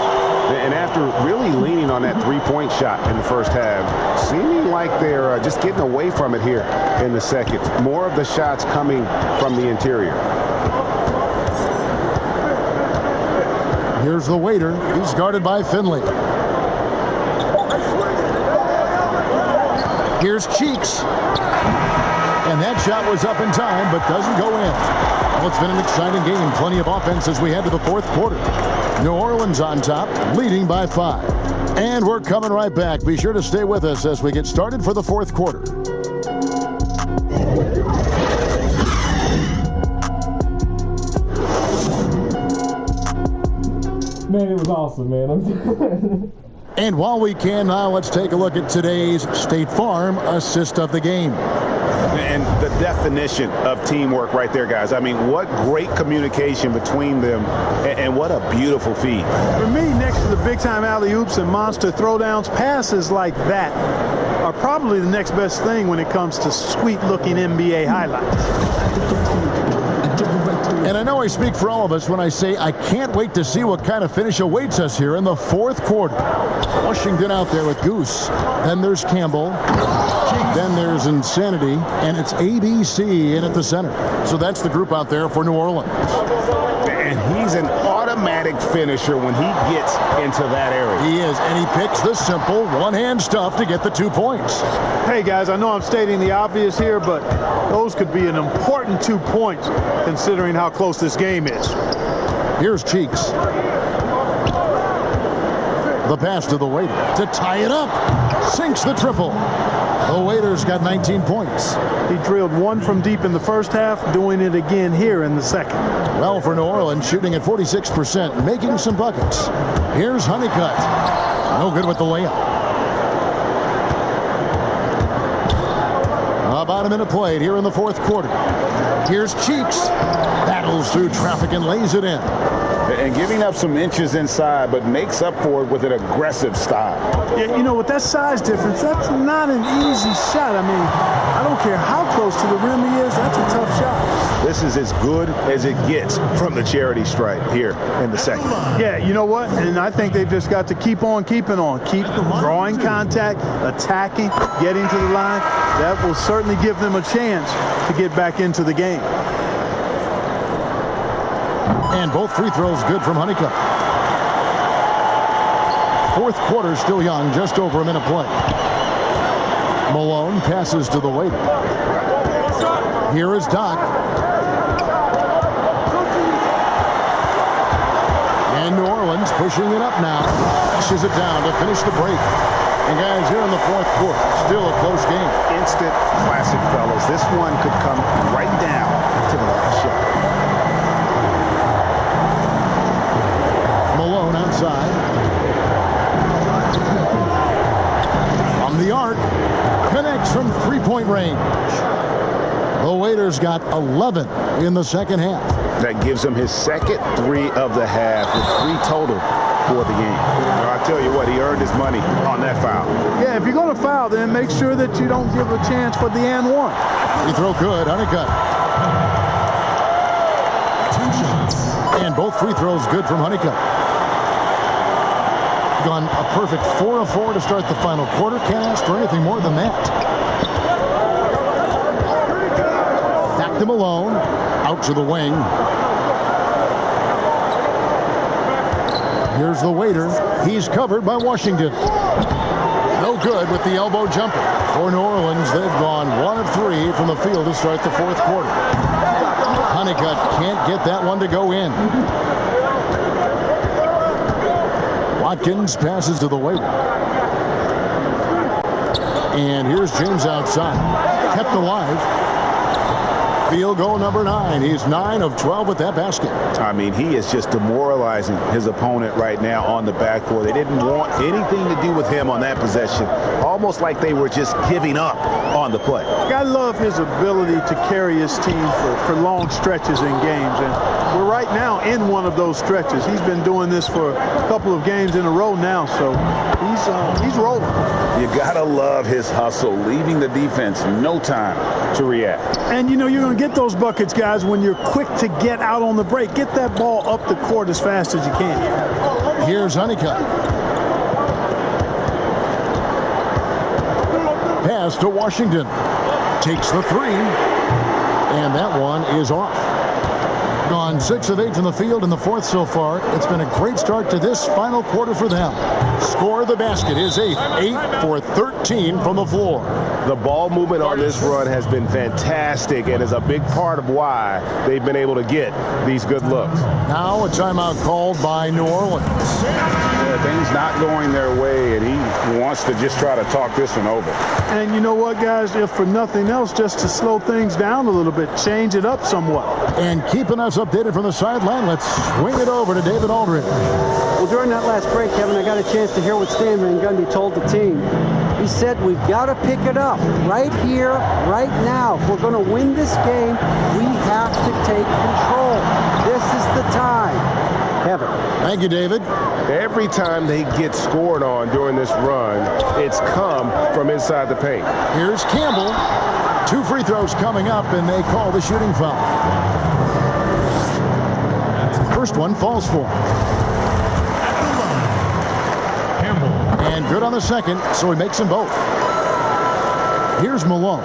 And after really leaning on that three-point shot in the first half, seeming like they're just getting away from it here in the second. More of the shots coming from the interior. Here's the waiter. He's guarded by Finley. Here's Cheeks. And that shot was up in time, but doesn't go in. Well, it's been an exciting game. Plenty of offense as we head to the fourth quarter. New Orleans on top, leading by 5. And we're coming right back. Be sure to stay with us as we get started for the fourth quarter. Man, it was awesome, man. And while we can now, let's take a look at today's State Farm assist of the game. And the definition of teamwork right there, guys. I mean, what great communication between them, and what a beautiful feed. For me, next to the big-time alley-oops and monster throwdowns, passes like that are probably the next best thing when it comes to sweet-looking NBA highlights. And I know I speak for all of us when I say I can't wait to see what kind of finish awaits us here in the fourth quarter. Washington out there with Goose. Then there's Campbell. Then there's Insanity. And it's ABC in at the center. So that's the group out there for New Orleans. And he's an automatic finisher when he gets into that area. He is, and he picks the simple one-hand stuff to get the 2 points. Hey, guys, I know I'm stating the obvious here, but those could be an important 2 points considering how close this game is. Here's Cheeks. The pass to the Waiter to tie it up. Sinks the triple. The Waiter's got 19 points. He drilled one from deep in the first half, doing it again here in the second. Well, for New Orleans, shooting at 46%, making some buckets. Here's Honeycutt. No good with the layup. About a minute played here in the fourth quarter. Here's Cheeks. Battles through traffic and lays it in. And giving up some inches inside, but makes up for it with an aggressive style. Yeah, you know, with that size difference, that's not an easy shot. I mean, I don't care how close to the rim he is, that's a tough shot. This is as good as it gets from the charity stripe here in the second. Yeah, you know what? And I think they've just got to keep on keeping on. Keep drawing contact, attacking, getting to the line. That will certainly give them a chance to get back into the game. And both free throws good from Honeycutt. Fourth quarter still young, just over a minute play. Malone passes to the Waiter. Here is Doc. And New Orleans pushing it up now. Pushes it down to finish the break. And guys, here in the fourth quarter, still a close game. Instant classic, fellas. This one could come right down to the last shot. Malone outside. From the arc. Connects from three-point range. The Waiter's got 11 in the second half. That gives him his second 3 of the half with 3 total for the game. I tell you what, he earned his money on that foul. Yeah, if you're going to foul, then make sure that you don't give a chance for the and one. Free throw good. Honeycutt. And both free throws good from Honeycutt. Gone a perfect 4 of 4 to start the final quarter. Can't ask for anything more than that. Back to Malone. Out to the wing. Here's the Waiter. He's covered by Washington. No good with the elbow jumper. For New Orleans, they've gone 1 of 3 from the field to start the fourth quarter. Honeycutt can't get that one to go in. Watkins passes to the Waiter. And here's James outside. Kept alive. Field goal number 9. He's 9 of 12 with that basket. I mean, he is just demoralizing his opponent right now on the backcourt. They didn't want anything to do with him on that possession. Almost like they were just giving up on the play. I love his ability to carry his team for long stretches in games. And we're right now in one of those stretches. He's been doing this for a couple of games in a row now, so he's rolling. You got to love his hustle, leaving the defense no time to react. And, you know, you're going to get those buckets, guys, when you're quick to get out on the break. Get that ball up the court as fast as you can. Here's Honeycutt. Pass to Washington. Takes the 3. And that one is off. Gone 6 of 8 from the field in the fourth so far. It's been a great start to this final quarter for them. Score of the basket is 8 for 13 from the floor. The ball movement on this run has been fantastic and is a big part of why they've been able to get these good looks. Now a timeout called by New Orleans. Yeah, things not going their way, and he wants to just try to talk this one over. And you know what, guys? If for nothing else, just to slow things down a little bit, change it up somewhat. And keeping us us updated from the sideline. Let's swing it over to David Aldridge. Well, during that last break, Kevin, I got a chance to hear what Stan Van Gundy told the team. He said, we've got to pick it up right here, right now. If we're going to win this game, we have to take control. This is the time. Kevin. Thank you, David. Every time they get scored on during this run, it's come from inside the paint. Here's Campbell. 2 free throws coming up, and they call the shooting foul. First one falls for him. And good on the second, so he makes them both. Here's Malone.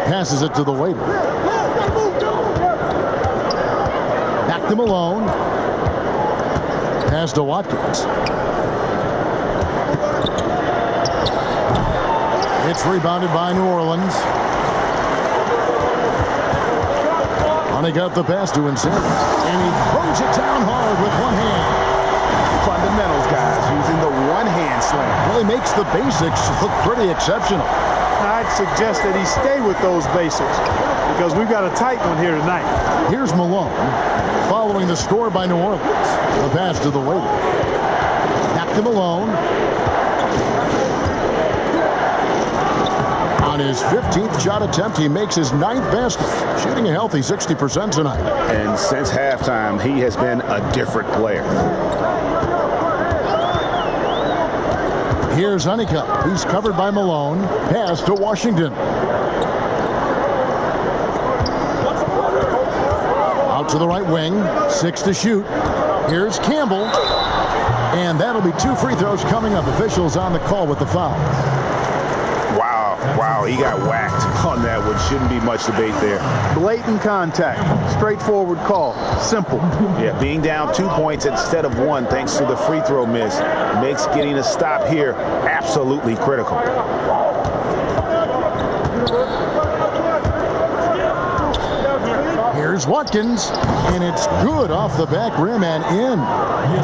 Passes it to the waiter. Back to Malone. Pass to Watkins. It's rebounded by New Orleans. He got the pass to Insanity. And he throws it down hard with one hand. Fundamentals, guys, using the one-hand slam. Well, he makes the basics look pretty exceptional. I'd suggest that he stay with those basics because we've got a tight one here tonight. Here's Malone following the score by New Orleans. The pass to the waiter. Back to Malone. On his 15th shot attempt, he makes his 9th basket, shooting a healthy 60% tonight. And since halftime, he has been a different player. Here's Honeycutt. He's covered by Malone. Pass to Washington. Out to the right wing. 6 to shoot. Here's Campbell. And that'll be 2 free throws coming up. Officials on the call with the foul. Wow, he got whacked on that one. Shouldn't be much debate there. Blatant contact. Straightforward call. Simple. Yeah, being down 2 points instead of 1 thanks to the free throw miss makes getting a stop here absolutely critical. Here's Watkins, and it's good off the back rim and in.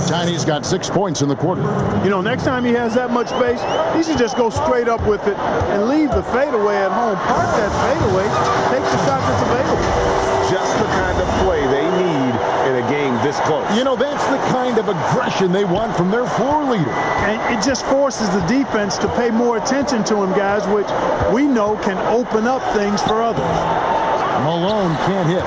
Tiny's got 6 points in the quarter. You know, next time he has that much space, he should just go straight up with it and leave the fadeaway at home. Park that fadeaway, take the shot that's available. Just the kind of play they need in a game this close. You know, that's the kind of aggression they want from their floor leader. And it just forces the defense to pay more attention to him, guys, which we know can open up things for others. Malone can't hit.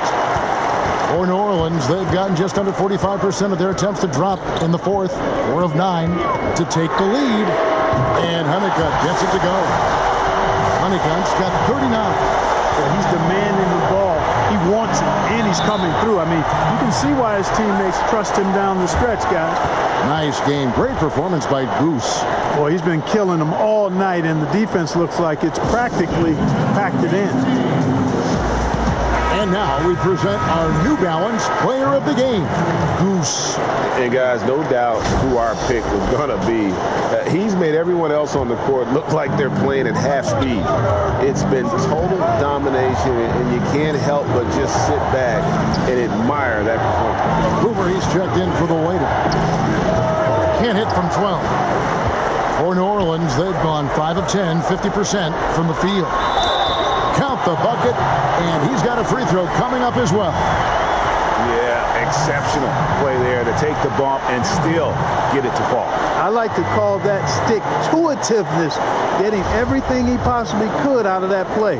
For New Orleans, they've gotten just under 45% of their attempts to drop in the 4th, 4 of 9 to take the lead. And Honeycutt gets it to go. Honeycutt's got 39. Yeah, he's demanding the ball. He wants it, and he's coming through. I mean, you can see why his teammates trust him down the stretch, guys. Nice game. Great performance by Goose. Boy, he's been killing them all night, and the defense looks like it's practically packed it in. And now we present our New Balance Player of the Game, Goose. And guys, no doubt who our pick was going to be. He's made everyone else on the court look like they're playing at half speed. It's been total domination, and you can't help but just sit back and admire that performance. Boomer, he's checked in for the waiter. Can't hit from 12. For New Orleans, they've gone 5 of 10, 50% from the field. Count the bucket, and he's got a free throw coming up as well. Yeah, exceptional play there to take the bump and still get it to fall. I like to call that stick-to-itiveness, getting everything he possibly could out of that play.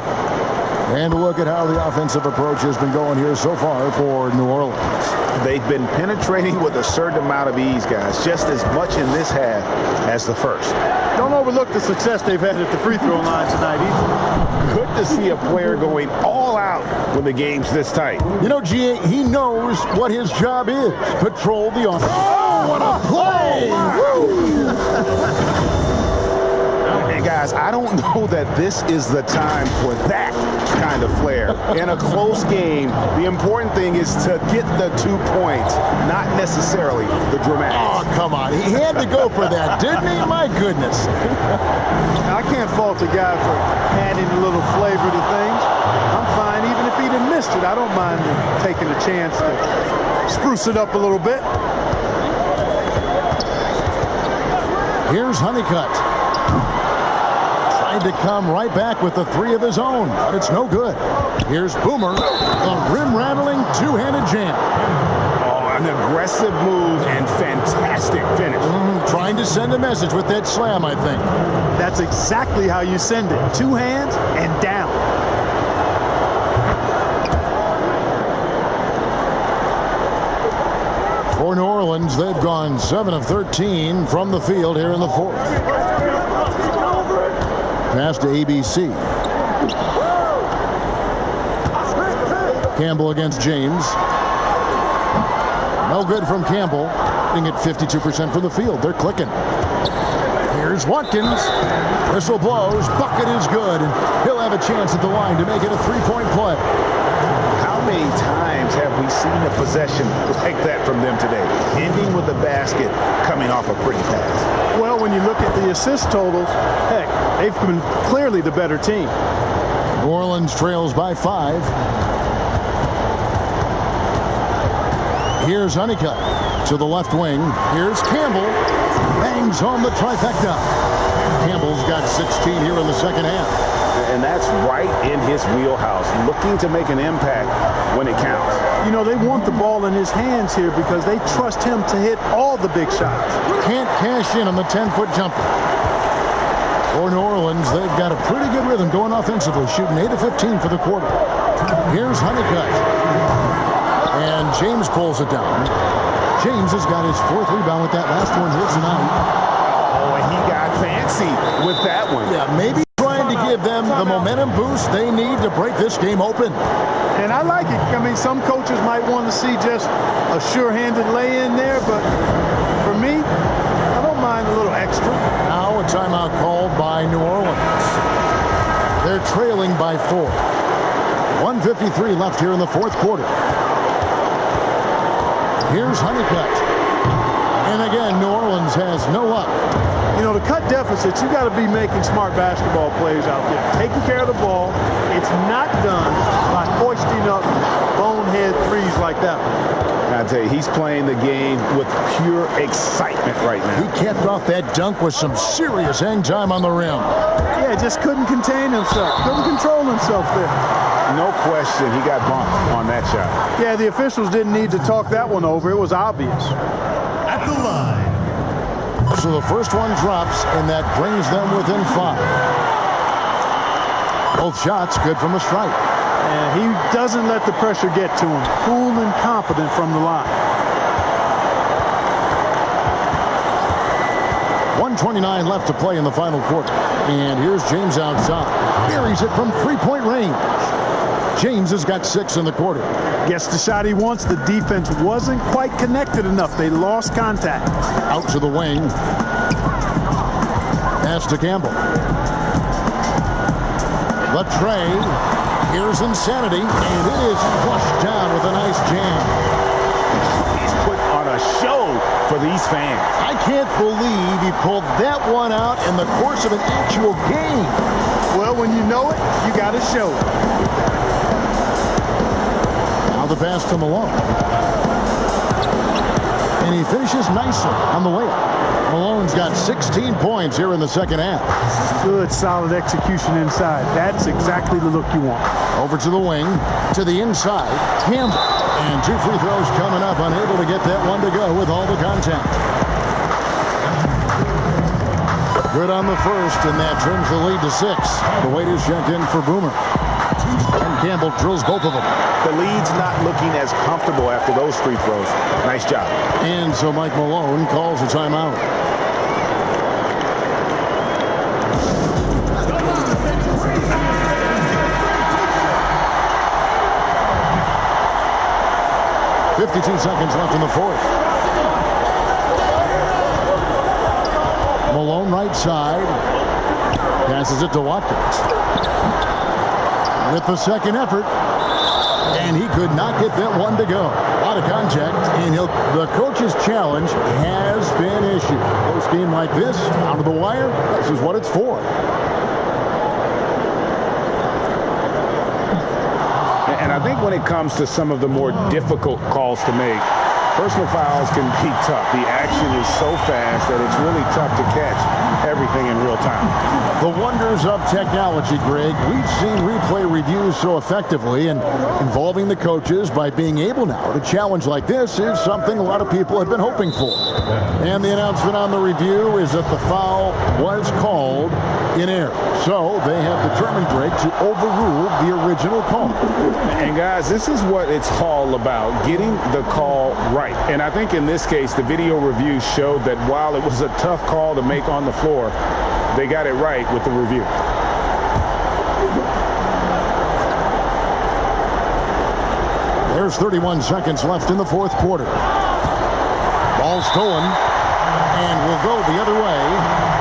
And a look at how the offensive approach has been going here so far for New Orleans. They've been penetrating with a certain amount of ease, guys, just as much in this half as the first. Don't overlook the success they've had at the free throw line tonight either. Good to see a player going all out when the game's this tight. You know, G.A., he knows what his job is. Patrol the offense. Oh, what a play! Hey, guys, I don't know that this is the time for that kind of flair. In a close game, the important thing is to get the 2 points, not necessarily the dramatics. Oh, come on. He had to go for that, didn't he? My goodness. I can't fault the guy for adding a little flavor to things. I'm fine. Even if he'd have missed it, I don't mind taking a chance to spruce it up a little bit. Here's Honeycutt. Tried to come right back with the three of his own, but it's no good. Here's Boomer, a rim-rattling two-handed jam. Oh, an aggressive move and fantastic finish. Trying to send a message with that slam, I think. That's exactly how you send it. Two hands and down. For New Orleans, they've gone 7 of 13 from the field here in the fourth. Pass to ABC. Campbell against James. No good from Campball. Hitting at 52% from the field. They're clicking. Here's Watkins. Whistle blows. Bucket is good. And he'll have a chance at the line to make it a three-point play. How many times have we seen a possession like that from them today? Ending with a basket, coming off a pretty pass. Well, when you look at the assist totals, heck, they've been clearly the better team. New Orleans trails by 5. Here's Honeycutt to the left wing. Here's Campbell. Bangs home the trifecta. Campbell's got 16 here in the second half. And that's right in his wheelhouse, looking to make an impact when it counts. You know, they want the ball in his hands here because they trust him to hit all the big shots. Can't cash in on the 10-foot jumper. For New Orleans, they've got a pretty good rhythm going offensively, shooting 8 of 15 for the quarter. Here's Honeycutt. And James pulls it down. James has got his 4th rebound with that last one here tonight. Oh, and he got fancy with that one. Yeah, maybe trying to give them the momentum boost they need to break this game open. And I like it. I mean, some coaches might want to see just a sure-handed lay-in there, but for me, I don't mind a little extra. Now a timeout called by New Orleans. They're trailing by 4. 1:53 left here in the fourth quarter. Here's Honeycutt. And again, New Orleans has no luck. You know, to cut deficits, you got to be making smart basketball plays out there. Taking care of the ball. It's not done by hoisting up bonehead threes like that. I tell you, he's playing the game with pure excitement right now. He kept off that dunk with some serious hang time on the rim. Yeah, just couldn't contain himself. Couldn't control himself there. No question, he got bumped on that shot. Yeah, the officials didn't need to talk that one over. It was obvious. At the line. So the first one drops, and that brings them within 5. Both shots good from the strike. And he doesn't let the pressure get to him. Cool and confident from the line. 1:29 left to play in the final quarter. And here's James outside. Buries it from three-point range. James has got 6 in the quarter. Gets the shot he wants. The defense wasn't quite connected enough. They lost contact. Out to the wing. Pass to Campbell. Latrey. Here's Insanity. And it is flushed down with a nice jam. He's put on a show for these fans. I can't believe he pulled that one out in the course of an actual game. Well, when you know it, you got to show it. Now the pass to Malone. And he finishes nicely on the layup. Malone's got 16 points here in the second half. Good, solid execution inside. That's exactly the look you want. Over to the wing, to the inside. Campbell. And 2 free throws coming up. Unable to get that one to go with all the contact. Good on the first, and that trims the lead to 6. The waiters checked in for Boomer. And Campbell drills both of them. The lead's not looking as comfortable after those free throws. Nice job. And so Mike Malone calls a timeout. .52 seconds left in the fourth. Malone right side. Passes it to Watkins. With the second effort. And he could not get that one to go. A lot of contact. And the coach's challenge has been issued. Close game like this, out of the wire, this is what it's for. And I think when it comes to some of the more difficult calls to make, Personal fouls can be tough. The action is so fast that it's really tough to catch everything in real time. The wonders of technology, Greg. We've seen replay reviews so effectively, and involving the coaches by being able now to challenge like this is something a lot of people have been hoping for. And the announcement on the review is that the foul was called in error. So they have determined, Greg, to overrule the original call. And guys, this is what it's all about, getting the call right. And I think in this case, the video review showed that while it was a tough call to make on the floor, they got it right with the review. There's 31 seconds left in the fourth quarter. Ball stolen, and will go the other way.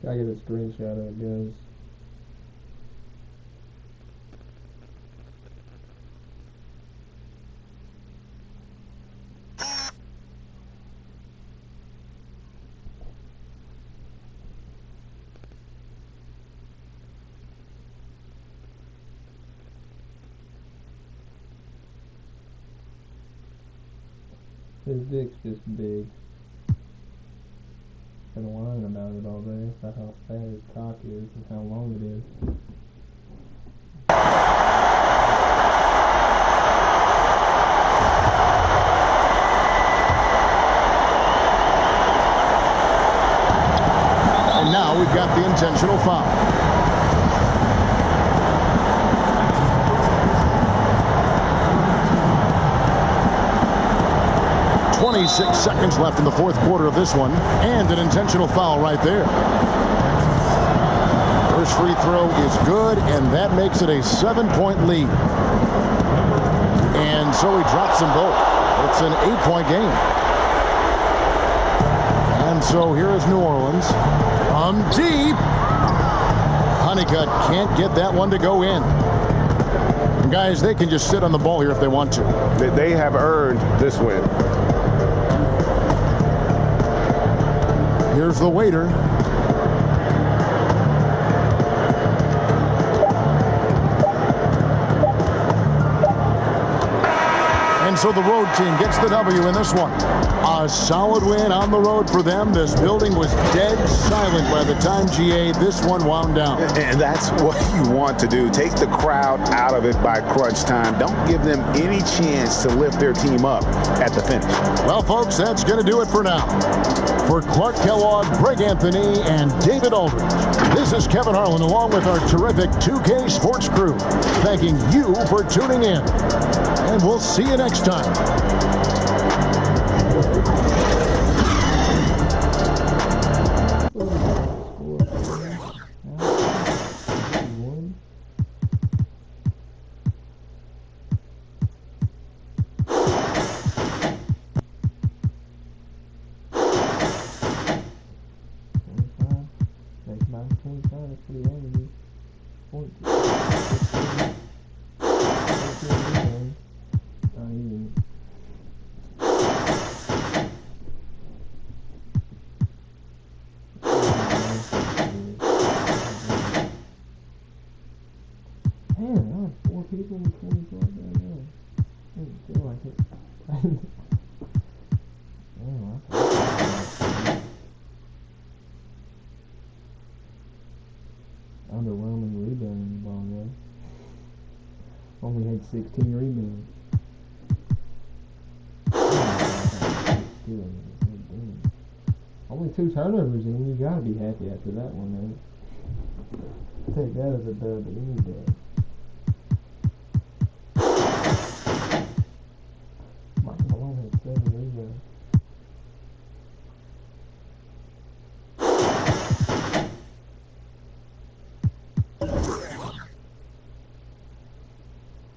I get a screenshot of it, guys. His dick's just big. Been whining about it all day, about how fat his cock is and how long it is. And now we've got the intentional foul. 26 seconds left in the fourth quarter of this one, and an intentional foul right there. First free throw is good, and that makes it a 7-point lead. And so he drops them both. It's an 8-point game. And so here is New Orleans. From deep. Honeycutt can't get that one to go in. And guys, they can just sit on the ball here if they want to. They have earned this win. Here's the waiter. And so the road team gets the W in this one. A solid win on the road for them. This building was dead silent by the time, GA, this one wound down. And that's what you want to do. Take the crowd out of it by crunch time. Don't give them any chance to lift their team up at the finish. Well, folks, that's going to do it for now. For Clark Kellogg, Greg Anthony, and David Aldridge, this is Kevin Harlan along with our terrific 2K Sports crew, thanking you for tuning in. And we'll see you next time. Underwhelming rebounding ball, though. Only had 16 rebounds. Only 2 turnovers in. You gotta be happy after that one, man. Take that as a dub any day. Mike Malone had 7 rebounds.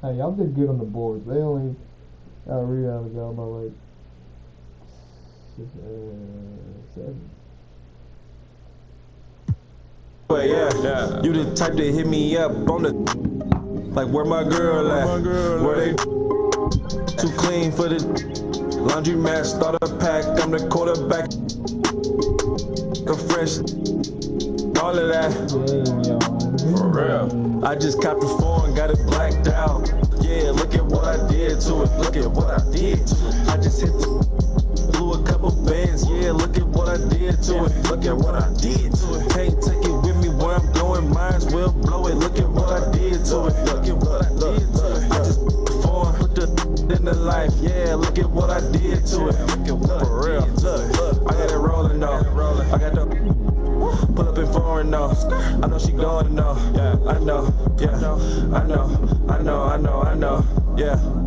Hey, y'all did good on the boards. They only got a rebound ago by like 7. But yeah, you the type to hit me up on the like where my girl at? Where they too clean for the laundry mat, start a pack. I'm the quarterback, a fresh, all of that. For real. I just copped the phone, got it blacked out. Yeah, look at what I did to it. Look at what I did to it. I just hit the blew a couple bands. Yeah, look at what I did to it. Look at what I did to it. Can't take it with me where I'm going. Mine's will blow it. Look at what I did to it. Look at what I did to it. I just put the in the life. Yeah, look at what I did to it. Look at what for real. Look, I got it rolling though. I got the pull up in foreign though. I know she going though. Yeah, I know. Yeah, I know. Yeah.